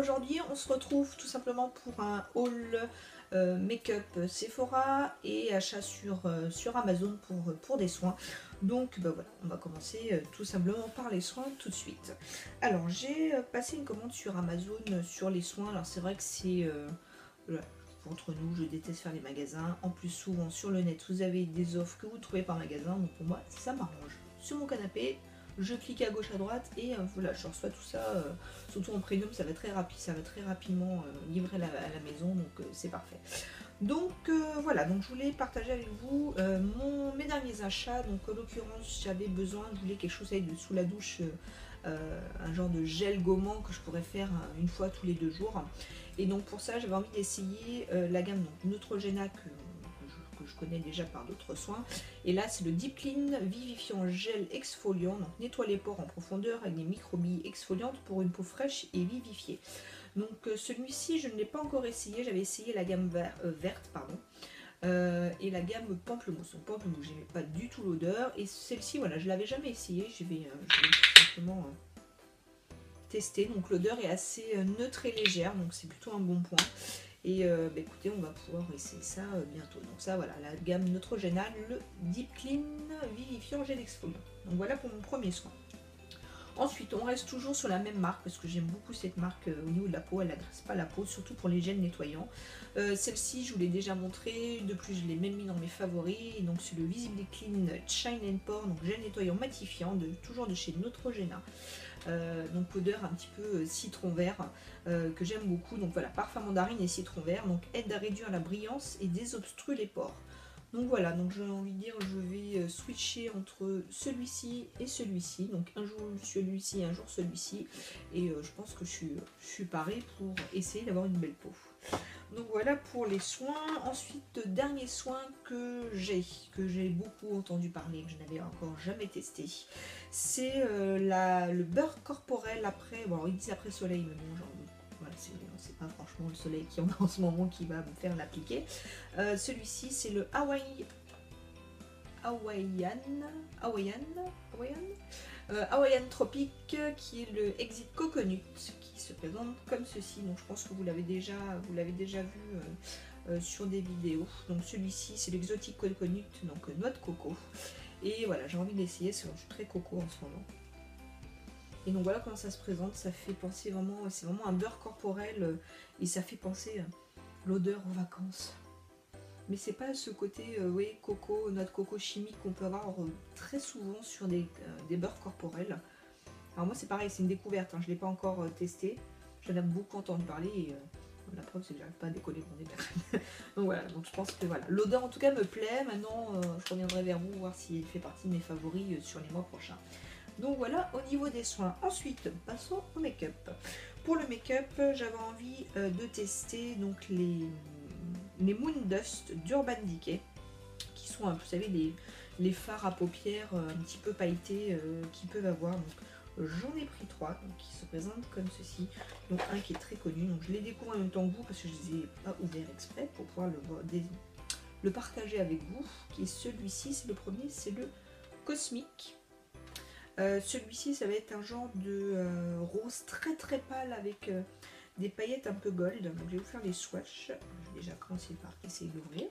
aujourd'hui on se retrouve tout simplement pour un haul make-up Sephora et achat sur Amazon pour des soins. Donc bah voilà, on va commencer tout simplement par les soins tout de suite. Alors j'ai passé une commande sur Amazon sur les soins. Alors c'est vrai que c'est... voilà, entre nous, je déteste faire les magasins. En plus souvent sur le net vous avez des offres que vous trouvez par magasin. Donc pour moi ça m'arrange. Sur mon canapé, je clique à gauche à droite et voilà, je reçois tout ça, surtout en premium, ça va très rapide, ça va très rapidement livrer à la maison, donc c'est parfait. Donc voilà, donc je voulais partager avec vous mes derniers achats. Donc en l'occurrence j'avais besoin, je voulais quelque chose avec sous la douche, un genre de gel gommant que je pourrais faire une fois tous les 2 jours. Et donc pour ça j'avais envie d'essayer la gamme donc, Neutrogena que je connais déjà par d'autres soins. Et là c'est le Deep Clean Vivifiant Gel Exfoliant, donc nettoie les pores en profondeur avec des microbilles exfoliantes pour une peau fraîche et vivifiée. Donc celui-ci je ne l'ai pas encore essayé, j'avais essayé la gamme verte pardon. Et la gamme pamplemousse. Donc pamplemousse, j'aimais pas du tout l'odeur. Et celle-ci, voilà, je l'avais jamais essayé. Je vais tout simplement tester. Donc l'odeur est assez neutre et légère, donc c'est plutôt un bon point. Et bah, écoutez, on va pouvoir essayer ça bientôt. Donc ça, voilà, la gamme Neutrogena, le Deep Clean Vivifiant Gel Exfoliant. Donc voilà pour mon premier soin. Ensuite, on reste toujours sur la même marque parce que j'aime beaucoup cette marque au niveau de la peau. Elle n'agresse pas la peau, surtout pour les gels nettoyants. Celle-ci, je vous l'ai déjà montré. De plus, je l'ai même mis dans mes favoris. Et donc, c'est le Visibly Clean Shine and Pore, donc gel nettoyant matifiant, toujours de chez Neutrogena. Donc, odeur un petit peu citron vert que j'aime beaucoup. Donc, voilà, parfum mandarine et citron vert. Donc, aide à réduire la brillance et désobstrue les pores. Donc voilà, donc j'ai envie de dire, je vais switcher entre celui-ci et celui-ci. Donc un jour celui-ci, un jour celui-ci. Et je pense que je suis parée pour essayer d'avoir une belle peau. Donc voilà pour les soins. Ensuite, dernier soin que j'ai beaucoup entendu parler, que je n'avais encore jamais testé. C'est le beurre corporel après, bon ils disent après soleil, mais bon genre... Voilà, c'est pas franchement le soleil qui en a en ce moment qui va me faire l'appliquer. Celui-ci, c'est le Hawaiian Tropic, qui est le Exit Coconut, qui se présente comme ceci. Donc je pense que vous l'avez déjà vu sur des vidéos. Donc celui-ci, c'est l'exotique Coconut, donc noix de coco. Et voilà, j'ai envie d'essayer, parce que je suis très coco en ce moment. Et donc voilà comment ça se présente, ça fait penser vraiment, c'est vraiment un beurre corporel et ça fait penser l'odeur aux vacances. Mais c'est pas ce côté coco, noix de coco chimique qu'on peut avoir très souvent sur des beurres corporels. Alors moi c'est pareil, c'est une découverte, hein, je ne l'ai pas encore testé, j'en ai beaucoup entendu parler et la preuve c'est que j'arrive pas à décoller mon nez. Donc voilà, donc je pense que voilà, l'odeur en tout cas me plaît, maintenant je reviendrai vers vous voir s'il fait partie de mes favoris sur les mois prochains. Donc voilà au niveau des soins. Ensuite, passons au make-up. Pour le make-up, j'avais envie de tester donc les Moon Dust d'Urban Decay, qui sont, vous savez, les fards à paupières un petit peu pailletés qu'ils peuvent avoir. Donc j'en ai pris 3, donc qui se présentent comme ceci. Donc un qui est très connu, donc je les découvre en même temps que vous parce que je les ai pas ouverts exprès pour pouvoir le partager avec vous. Qui est celui-ci, c'est le premier, c'est le Cosmic. Celui-ci ça va être un genre de rose très très pâle avec des paillettes un peu gold. Donc je vais vous faire les swatchs. Je vais déjà commencer par essayer d'ouvrir.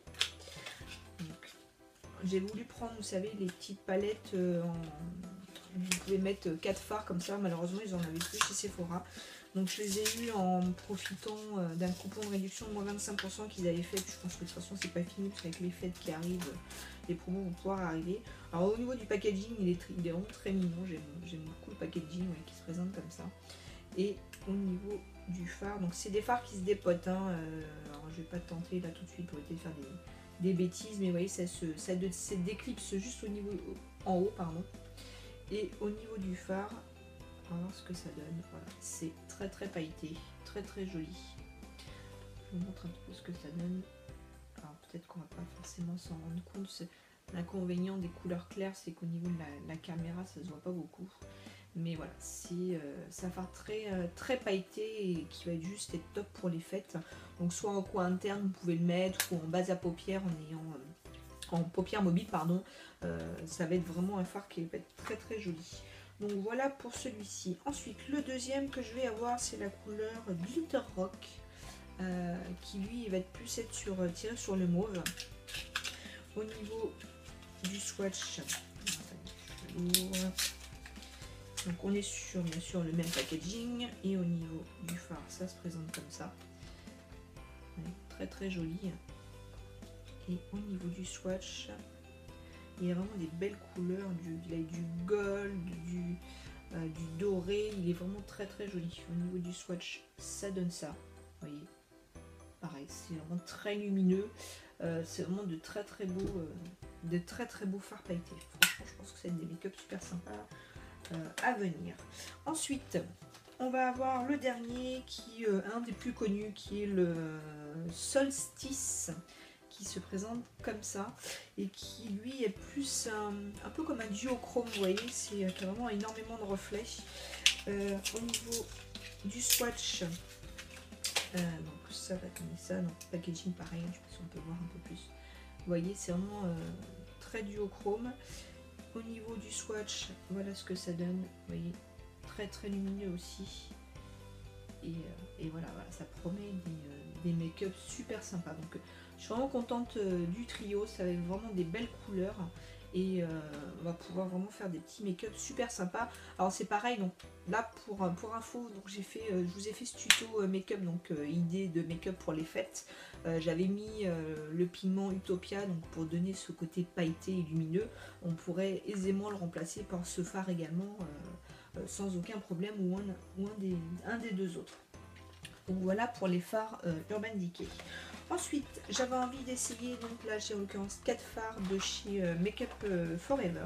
J'ai voulu prendre, vous savez, les petites palettes vous pouvez mettre 4 fards comme ça. Malheureusement ils en avaient plus chez Sephora. Donc je les ai eu en profitant d'un coupon de réduction de moins 25% qu'ils avaient fait. Puis je pense que de toute façon c'est pas fini parce qu'avec les fêtes qui arrivent, les promos vont pouvoir arriver. Alors au niveau du packaging, il est vraiment très mignon. J'aime beaucoup le packaging qui se présente comme ça. Et au niveau du phare, donc c'est des fards qui se dépotent. Hein, alors je vais pas tenter là tout de suite pour essayer de faire des bêtises, mais vous voyez ça se déclipse juste au niveau en haut, pardon. Et au niveau du phare, on va voir ce que ça donne. Voilà, c'est très très pailleté, très très joli. Je vous montre un petit peu ce que ça donne. Alors peut-être qu'on va pas forcément s'en rendre compte. L'inconvénient des couleurs claires, c'est qu'au niveau de la caméra, ça se voit pas beaucoup. Mais voilà, c'est un fard très pailleté et qui va être juste être top pour les fêtes. Donc soit en coin interne, vous pouvez le mettre, ou en base à paupières en ayant en paupières mobiles, pardon. Ça va être vraiment un fard qui va être très très joli. Donc voilà pour celui-ci. Ensuite, le deuxième que je vais avoir, c'est la couleur Glitter Rock, qui lui va être plus tiré sur le mauve. Au niveau du swatch, donc on est sur bien sûr le même packaging, et au niveau du fard, ça se présente comme ça. Très très joli. Et au niveau du swatch, il y a vraiment des belles couleurs, il a du gold, du doré, il est vraiment très très joli. Au niveau du swatch, ça donne ça, vous voyez, pareil, c'est vraiment très lumineux, c'est vraiment de très très beaux fards pailletés. Franchement, je pense que c'est des make-up super sympas à venir. Ensuite, on va avoir le dernier, qui un des plus connus, qui est le Solstice, qui se présente comme ça et qui lui est plus un peu comme un duochrome, vous voyez, c'est qui a vraiment énormément de reflets. Au niveau du swatch, donc ça va donner ça, donc packaging pareil, je sais pas si on peut voir un peu plus, vous voyez, c'est vraiment très duochrome. Au niveau du swatch, voilà ce que ça donne, vous voyez, très très lumineux aussi, et voilà, ça promet des make-up super sympas. Donc je suis vraiment contente du trio, ça va être vraiment des belles couleurs, et on va pouvoir vraiment faire des petits make-up super sympas. Alors c'est pareil, donc là pour info, donc je vous ai fait ce tuto make-up, donc idée de make-up pour les fêtes. J'avais mis le pigment Utopia, donc pour donner ce côté pailleté et lumineux. On pourrait aisément le remplacer par ce fard également, sans aucun problème, ou un des deux autres. Donc voilà pour les fards Urban Decay. Ensuite, j'avais envie d'essayer, donc là j'ai en l'occurrence 4 fards de chez Make Up Forever.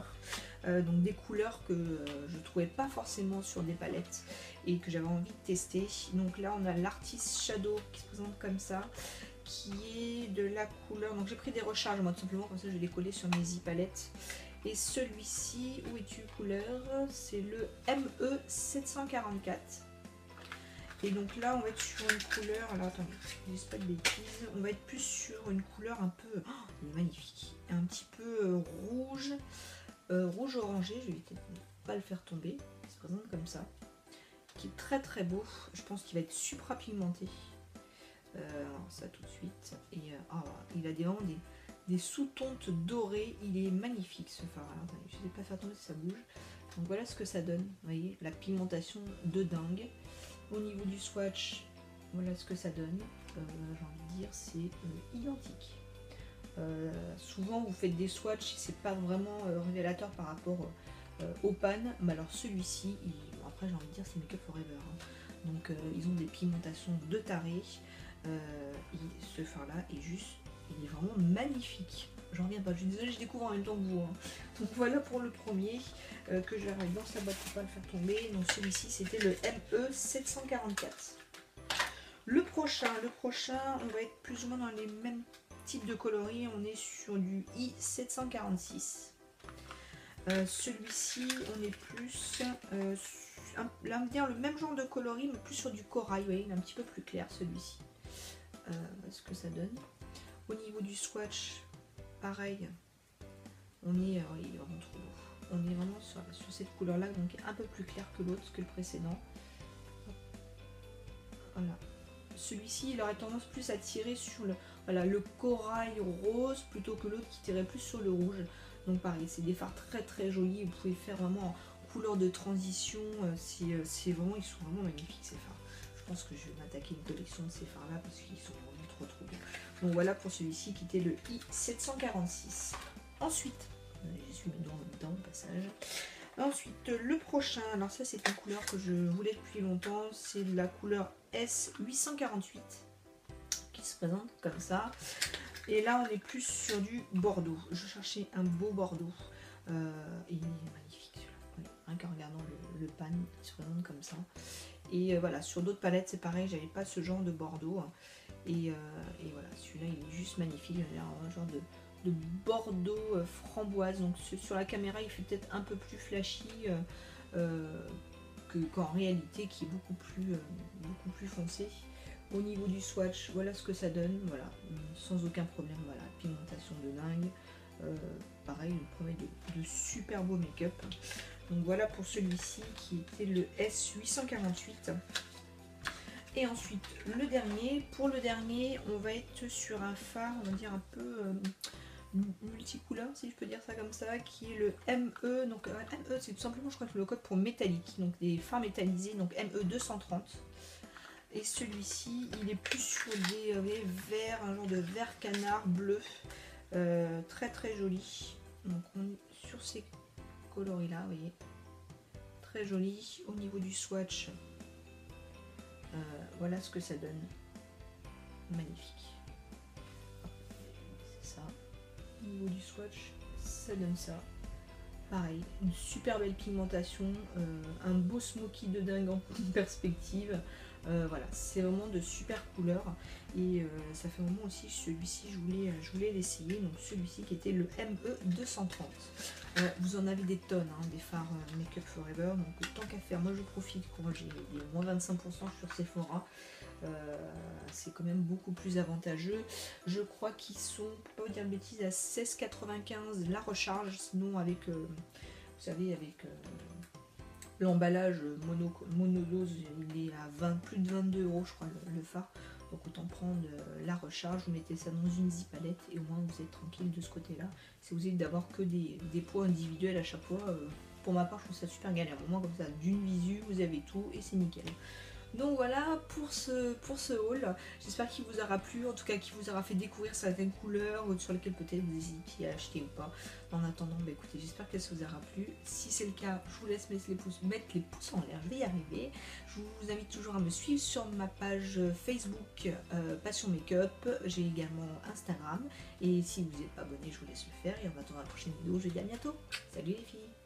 Donc des couleurs que je ne trouvais pas forcément sur des palettes et que j'avais envie de tester. Donc là on a l'Artist Shadow qui se présente comme ça, qui est de la couleur, donc j'ai pris des recharges moi tout simplement, comme ça je vais les coller sur mes e-palettes. Et celui-ci, où es-tu couleur? C'est le ME 744. Et donc là, on va être sur une couleur, alors attendez, je ne dis pas de bêtises, on va être plus sur une couleur un peu, oh, il est magnifique, un petit peu rouge, rouge orangé, je vais peut-être pas le faire tomber, il se présente comme ça, qui est très très beau, je pense qu'il va être supra pigmenté, alors ça tout de suite, et oh, il a vraiment des sous-tontes dorées, il est magnifique ce fard, alors attendez, je ne vais pas faire tomber si ça bouge, donc voilà ce que ça donne, vous voyez, la pigmentation de dingue. Au niveau du swatch, voilà ce que ça donne, j'ai envie de dire c'est identique. Souvent vous faites des swatchs, c'est pas vraiment révélateur par rapport au pan, mais alors celui-ci, bon, après j'ai envie de dire c'est Make Up Forever, hein. Donc ils ont des pigmentations de taré, et ce fard là est juste, il est vraiment magnifique. J'en reviens pas, je suis désolée, je découvre en même temps que vous, hein. Donc voilà pour le premier, que je vais remettre dans sa boîte pour pas le faire tomber. Donc celui-ci c'était le ME 744. Le prochain, on va être plus ou moins dans les mêmes types de coloris, on est sur du I 746. Celui-ci on est plus, là on va dire le même genre de coloris mais plus sur du corail, vous voyez, il est un petit peu plus clair celui-ci. Ce que ça donne. Au niveau du swatch, pareil, on est, il est vraiment trop beau. On est vraiment sur cette couleur là, donc un peu plus clair que l'autre, que le précédent. Voilà. Celui-ci, il aurait tendance plus à tirer sur le corail rose plutôt que l'autre qui tirait plus sur le rouge. Donc pareil, c'est des fards très très jolis. Vous pouvez faire vraiment en couleur de transition. C'est vraiment, ils sont vraiment magnifiques ces fards. Je pense que je vais m'attaquer une collection de ces fards là parce qu'ils sont vraiment trop bien. Donc voilà pour celui-ci qui était le I 746. Ensuite, je suis dans le passage. Ensuite, le prochain, alors ça c'est une couleur que je voulais depuis longtemps, c'est la couleur S848 qui se présente comme ça. Et là on est plus sur du bordeaux. Je cherchais un beau bordeaux. Et il est magnifique celui-là. Rien qu'en regardant le pan, il se présente comme ça. Et voilà, sur d'autres palettes c'est pareil, j'avais pas ce genre de bordeaux. Et voilà, celui-là il est juste magnifique. Il a un genre de bordeaux framboise, donc sur la caméra il fait peut-être un peu plus flashy qu'en réalité qui est beaucoup plus foncé. Au niveau du swatch, voilà ce que ça donne, voilà, sans aucun problème, voilà, pigmentation de dingue, pareil, il promet de super beau make-up. Donc voilà pour celui-ci qui était le S848. Et ensuite le dernier, pour le dernier on va être sur un phare, on va dire un peu multicouleur si je peux dire ça comme ça, qui est le ME. Donc ME c'est tout simplement je crois que le code pour métallique, donc des phares métallisés, donc ME 230. Et celui-ci il est plus sur des verts, un genre de vert canard bleu, très très joli. Donc on est sur ces coloris là, vous voyez, très joli. Au niveau du swatch, voilà ce que ça donne, magnifique. C'est ça, au niveau du swatch, ça donne ça. Pareil, une super belle pigmentation, un beau smoky de dingue en perspective. Voilà, c'est vraiment de super couleurs. Et ça fait un moment aussi, celui-ci, je voulais l'essayer. Donc celui-ci qui était le ME 230. Vous en avez des tonnes, hein, des phares Make Up Forever. Donc tant qu'à faire, moi je profite quand j'ai des moins 25% sur Sephora. C'est quand même beaucoup plus avantageux. Je crois qu'ils sont, pour pas vous dire de bêtises, à 16,95 la recharge. Sinon avec, vous savez, avec l'emballage monodose, il est à plus de 22 € je crois le phare. Donc autant prendre la recharge, vous mettez ça dans une zipalette et au moins vous êtes tranquille de ce côté-là. Si vous êtes d'avoir que des poids individuels à chaque fois, pour ma part je trouve ça super galère. Au moins comme ça, d'une visu, vous avez tout et c'est nickel. Donc voilà pour ce haul, j'espère qu'il vous aura plu, en tout cas qu'il vous aura fait découvrir certaines couleurs sur lesquelles peut-être vous hésitiez à acheter ou pas. En attendant, bah écoutez, j'espère que ça vous aura plu. Si c'est le cas, je vous laisse mettre les pouces en l'air, je vais y arriver. Je vous invite toujours à me suivre sur ma page Facebook Passion Make-up, j'ai également Instagram. Et si vous n'êtes pas abonné, je vous laisse le faire. Et en attendant la prochaine vidéo, je vous dis à bientôt. Salut les filles!